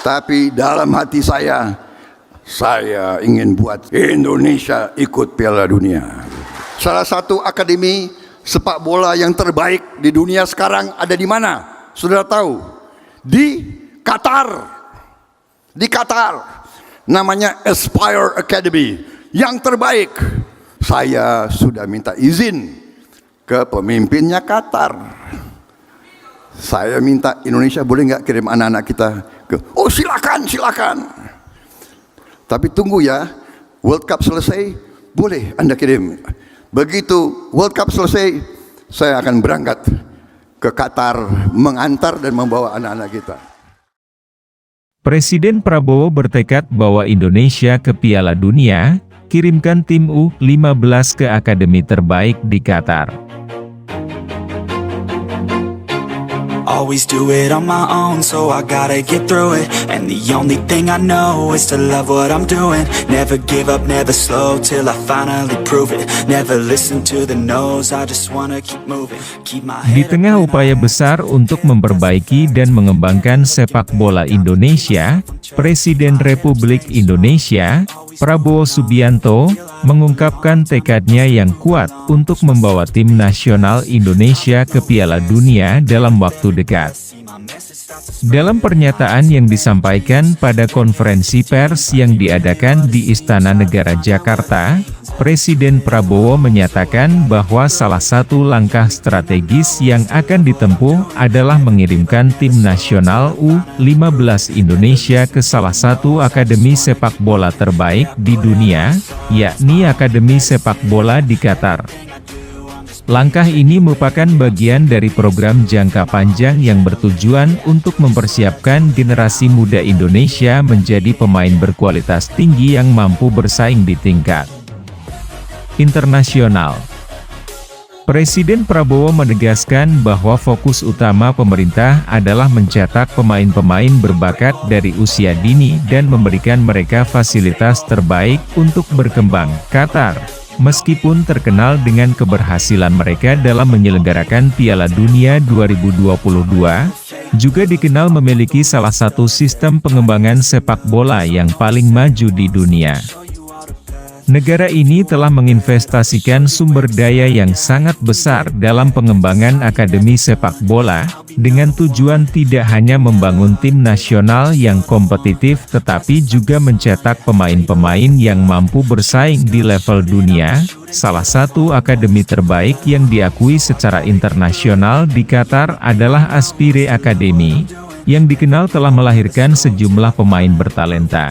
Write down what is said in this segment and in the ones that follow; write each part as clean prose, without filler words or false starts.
Tapi dalam hati saya ingin buat Indonesia ikut Piala Dunia. Salah satu akademi sepak bola yang terbaik di dunia sekarang ada di mana? Saudara tahu? Di Qatar. Di Qatar. Namanya Aspire Academy. Yang terbaik. Saya sudah minta izin ke pemimpinnya Qatar. Saya minta Indonesia boleh nggak kirim anak-anak kita ke? Oh silakan. Tapi tunggu ya, World Cup selesai, boleh Anda kirim. Begitu World Cup selesai, saya akan berangkat ke Qatar mengantar dan membawa anak-anak kita. Presiden Prabowo bertekad bawa Indonesia ke Piala Dunia, kirimkan tim U15 ke akademi terbaik di Qatar. Always do it on my own, so I gotta get through it. And the only thing I know is to love what I'm doing. Never give up, never slow, till I finally prove it. Never listen to the no's, I just wanna keep moving. Keep my head. Di tengah upaya besar untuk memperbaiki dan mengembangkan sepak bola Indonesia, Presiden Republik Indonesia, Prabowo Subianto, mengungkapkan tekadnya yang kuat untuk membawa tim nasional Indonesia ke Piala Dunia dalam waktu dekat. Dalam pernyataan yang disampaikan pada konferensi pers yang diadakan di Istana Negara Jakarta, Presiden Prabowo menyatakan bahwa salah satu langkah strategis yang akan ditempuh adalah mengirimkan tim nasional U15 Indonesia ke salah satu akademi sepak bola terbaik di dunia, yakni Akademi Sepak Bola di Qatar. Langkah ini merupakan bagian dari program jangka panjang yang bertujuan untuk mempersiapkan generasi muda Indonesia menjadi pemain berkualitas tinggi yang mampu bersaing di tingkat internasional. Presiden Prabowo menegaskan bahwa fokus utama pemerintah adalah mencetak pemain-pemain berbakat dari usia dini dan memberikan mereka fasilitas terbaik untuk berkembang. Qatar, meskipun terkenal dengan keberhasilan mereka dalam menyelenggarakan Piala Dunia 2022, juga dikenal memiliki salah satu sistem pengembangan sepak bola yang paling maju di dunia. Negara ini telah menginvestasikan sumber daya yang sangat besar dalam pengembangan akademi sepak bola, dengan tujuan tidak hanya membangun tim nasional yang kompetitif tetapi juga mencetak pemain-pemain yang mampu bersaing di level dunia. Salah satu akademi terbaik yang diakui secara internasional di Qatar adalah Aspire Academy, yang dikenal telah melahirkan sejumlah pemain bertalenta.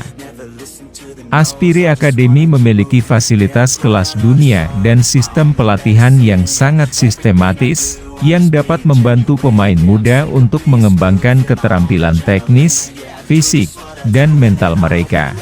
Aspire Academy memiliki fasilitas kelas dunia dan sistem pelatihan yang sangat sistematis, yang dapat membantu pemain muda untuk mengembangkan keterampilan teknis, fisik, dan mental mereka.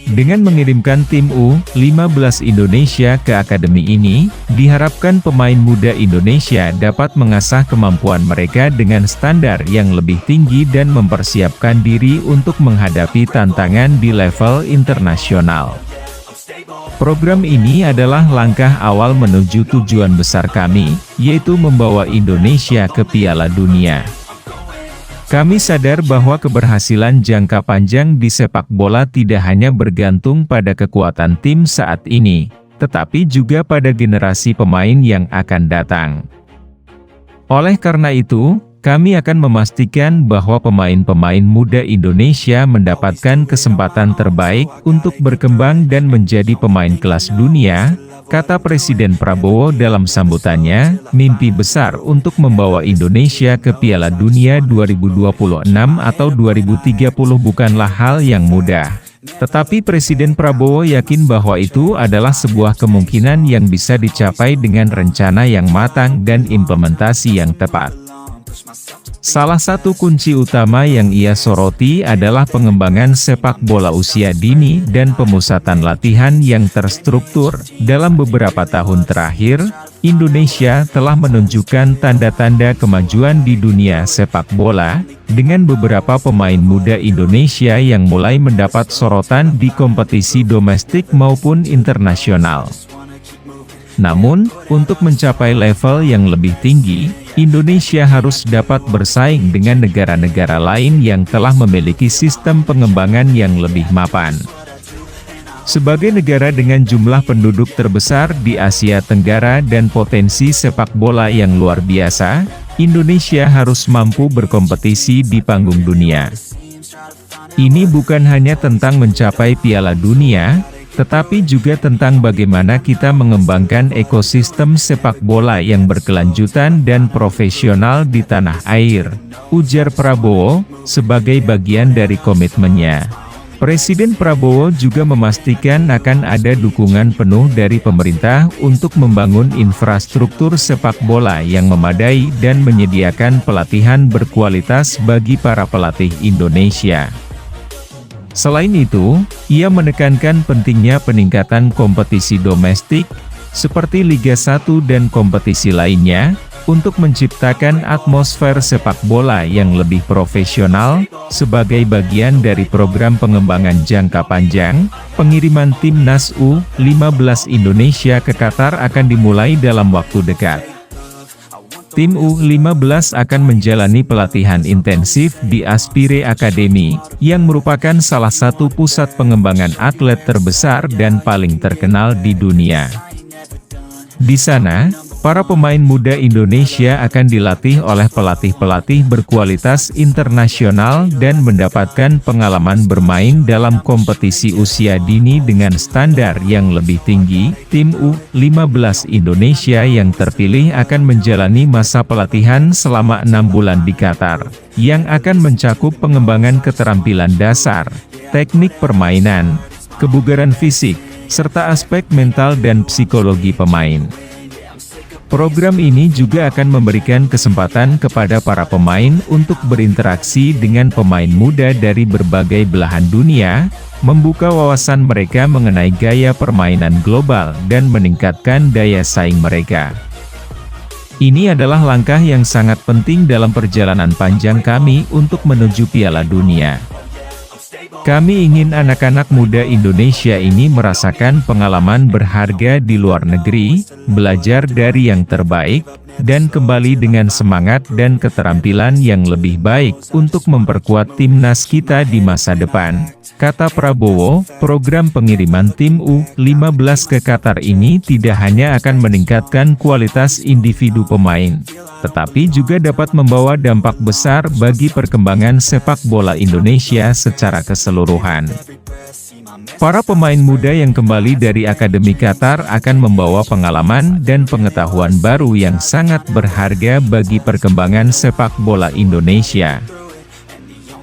Dengan mengirimkan tim U15 Indonesia ke akademi ini, diharapkan pemain muda Indonesia dapat mengasah kemampuan mereka dengan standar yang lebih tinggi dan mempersiapkan diri untuk menghadapi tantangan di level internasional. Program ini adalah langkah awal menuju tujuan besar kami, yaitu membawa Indonesia ke Piala Dunia. Kami sadar bahwa keberhasilan jangka panjang di sepak bola tidak hanya bergantung pada kekuatan tim saat ini, tetapi juga pada generasi pemain yang akan datang. Oleh karena itu, kami akan memastikan bahwa pemain-pemain muda Indonesia mendapatkan kesempatan terbaik untuk berkembang dan menjadi pemain kelas dunia, kata Presiden Prabowo dalam sambutannya. Mimpi besar untuk membawa Indonesia ke Piala Dunia 2026 atau 2030 bukanlah hal yang mudah. Tetapi Presiden Prabowo yakin bahwa itu adalah sebuah kemungkinan yang bisa dicapai dengan rencana yang matang dan implementasi yang tepat. Salah satu kunci utama yang ia soroti adalah pengembangan sepak bola usia dini dan pemusatan latihan yang terstruktur. Dalam beberapa tahun terakhir, Indonesia telah menunjukkan tanda-tanda kemajuan di dunia sepak bola, dengan beberapa pemain muda Indonesia yang mulai mendapat sorotan di kompetisi domestik maupun internasional. Namun, untuk mencapai level yang lebih tinggi, Indonesia harus dapat bersaing dengan negara-negara lain yang telah memiliki sistem pengembangan yang lebih mapan. Sebagai negara dengan jumlah penduduk terbesar di Asia Tenggara dan potensi sepak bola yang luar biasa, Indonesia harus mampu berkompetisi di panggung dunia. Ini bukan hanya tentang mencapai Piala Dunia, tetapi juga tentang bagaimana kita mengembangkan ekosistem sepak bola yang berkelanjutan dan profesional di tanah air, ujar Prabowo, sebagai bagian dari komitmennya. Presiden Prabowo juga memastikan akan ada dukungan penuh dari pemerintah untuk membangun infrastruktur sepak bola yang memadai dan menyediakan pelatihan berkualitas bagi para pelatih Indonesia. Selain itu, ia menekankan pentingnya peningkatan kompetisi domestik, seperti Liga 1 dan kompetisi lainnya, untuk menciptakan atmosfer sepak bola yang lebih profesional, sebagai bagian dari program pengembangan jangka panjang. Pengiriman timnas U15 Indonesia ke Qatar akan dimulai dalam waktu dekat. Tim U15 akan menjalani pelatihan intensif di Aspire Academy, yang merupakan salah satu pusat pengembangan atlet terbesar dan paling terkenal di dunia. Di sana, para pemain muda Indonesia akan dilatih oleh pelatih-pelatih berkualitas internasional dan mendapatkan pengalaman bermain dalam kompetisi usia dini dengan standar yang lebih tinggi. Tim U15 Indonesia yang terpilih akan menjalani masa pelatihan selama 6 bulan di Qatar, yang akan mencakup pengembangan keterampilan dasar, teknik permainan, kebugaran fisik, serta aspek mental dan psikologi pemain. Program ini juga akan memberikan kesempatan kepada para pemain untuk berinteraksi dengan pemain muda dari berbagai belahan dunia, membuka wawasan mereka mengenai gaya permainan global dan meningkatkan daya saing mereka. Ini adalah langkah yang sangat penting dalam perjalanan panjang kami untuk menuju Piala Dunia. Kami ingin anak-anak muda Indonesia ini merasakan pengalaman berharga di luar negeri, belajar dari yang terbaik, dan kembali dengan semangat dan keterampilan yang lebih baik untuk memperkuat timnas kita di masa depan, kata Prabowo. Program pengiriman tim U15 ke Qatar ini tidak hanya akan meningkatkan kualitas individu pemain, tetapi juga dapat membawa dampak besar bagi perkembangan sepak bola Indonesia secara keseluruhan. Para pemain muda yang kembali dari Akademi Qatar akan membawa pengalaman dan pengetahuan baru yang sangat berharga bagi perkembangan sepak bola Indonesia.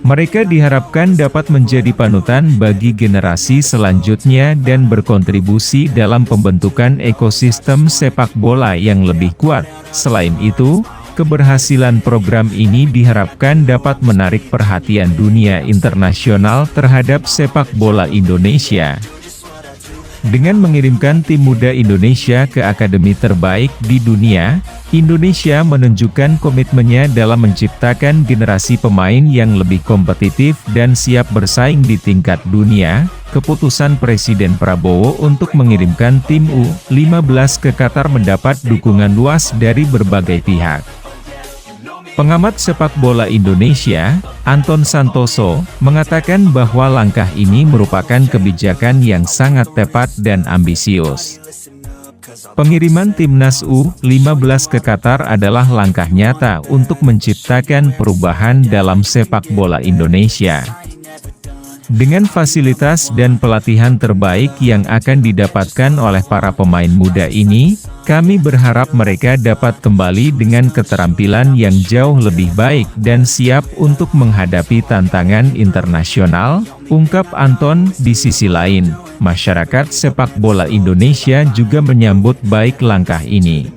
Mereka diharapkan dapat menjadi panutan bagi generasi selanjutnya dan berkontribusi dalam pembentukan ekosistem sepak bola yang lebih kuat. Selain itu, keberhasilan program ini diharapkan dapat menarik perhatian dunia internasional terhadap sepak bola Indonesia. Dengan mengirimkan tim muda Indonesia ke akademi terbaik di dunia, Indonesia menunjukkan komitmennya dalam menciptakan generasi pemain yang lebih kompetitif dan siap bersaing di tingkat dunia. Keputusan Presiden Prabowo untuk mengirimkan tim U15 ke Qatar mendapat dukungan luas dari berbagai pihak. Pengamat sepak bola Indonesia, Anton Santoso, mengatakan bahwa langkah ini merupakan kebijakan yang sangat tepat dan ambisius. Pengiriman timnas U15 ke Qatar adalah langkah nyata untuk menciptakan perubahan dalam sepak bola Indonesia. Dengan fasilitas dan pelatihan terbaik yang akan didapatkan oleh para pemain muda ini, kami berharap mereka dapat kembali dengan keterampilan yang jauh lebih baik dan siap untuk menghadapi tantangan internasional, ungkap Anton. Di sisi lain, masyarakat sepak bola Indonesia juga menyambut baik langkah ini.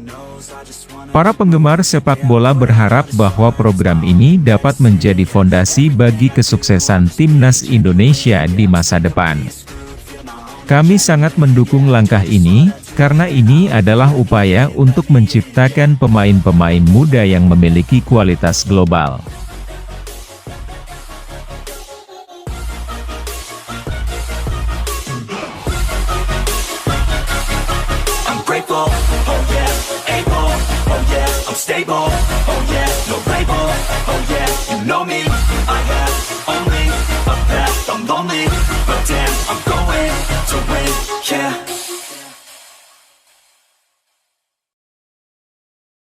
Para penggemar sepak bola berharap bahwa program ini dapat menjadi fondasi bagi kesuksesan timnas Indonesia di masa depan. Kami sangat mendukung langkah ini, karena ini adalah upaya untuk menciptakan pemain-pemain muda yang memiliki kualitas global. I'm grateful capable, oh yeah, able, oh yeah, I'm stable, oh yeah, no label, oh yeah, you know me, I have only a path, I'm lonely, but damn, I'm going to win, yeah.